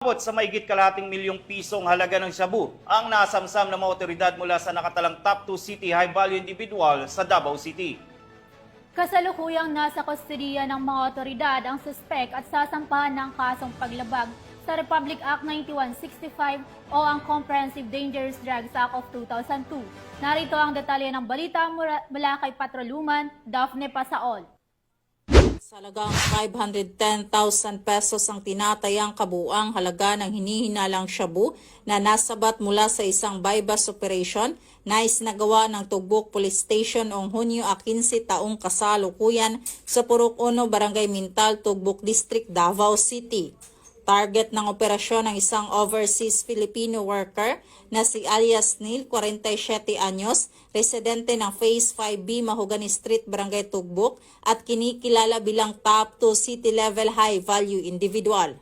Abot sa mahigit kalahating milyong pisong halaga ng shabu ang nasamsam ng mga otoridad mula sa nakatalang top 2 city high-value individual sa Davao City. Kasalukuyang nasa kustodiya ng mga otoridad ang suspek at sasampahan ng kasong paglabag sa Republic Act 9165 o ang Comprehensive Dangerous Drugs Act of 2002. Narito ang detalye ng balita mula kay Patroluman Daphne Pasaol. Sa halagang 510,000 pesos ang tinatayang kabuuang halaga ng hinihinalang shabu na nasabat mula sa isang bypass operation na isinagawa ng Tugbok Police Station noong Hunyo 15 taong kasalukuyan sa Purok 1, Barangay Mintal, Tugbok District, Davao City. Target ng operasyon ng isang overseas Filipino worker na si alias Neil, 47 anyos, residente ng Phase 5B, Mahogany Street, Barangay Tugbok at kinikilala bilang top 2 city-level high-value individual.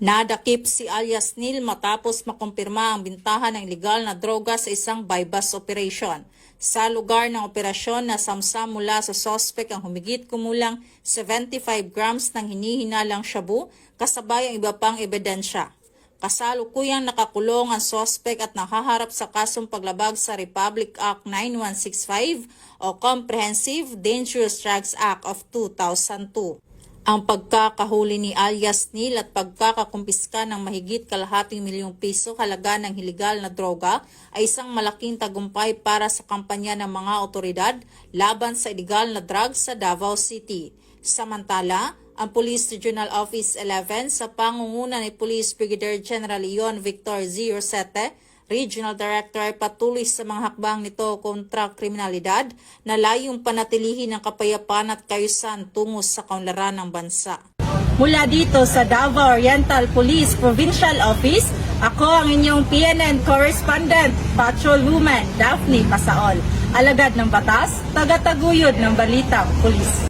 Nadakip si alias Neil matapos makumpirma ang bintahan ng ilegal na droga sa isang bypass operation. Sa lugar ng operasyon na samsam mula sa sospek ang humigit kumulang 75 grams ng hinihinalang shabu kasabay ang iba pang ebidensya. Kasalukuyang nakakulong ang sospek at nakaharap sa kasong paglabag sa Republic Act 9165 o Comprehensive Dangerous Drugs Act of 2002. Ang pagkakahuli ni alias Neil at pagkakakumpiska ng mahigit kalahating milyong piso halaga ng ilegal na droga ay isang malaking tagumpay para sa kampanya ng mga otoridad laban sa ilegal na drugs sa Davao City. Samantala, ang Police Regional Office 11 sa pangunguna ni Police Brigadier General Leon Victor Z. Rosete, Regional Director, patuloy sa mga hakbang nito kontra kriminalidad na layong panatilihin ang kapayapaan at kaayusan tungo sa kaunlaran ng bansa. Mula dito sa Davao Oriental Police Provincial Office, ako ang inyong PNN Correspondent, Patroluman Daphne Pasaol, alagad ng batas, tagataguyod ng balitang pulis.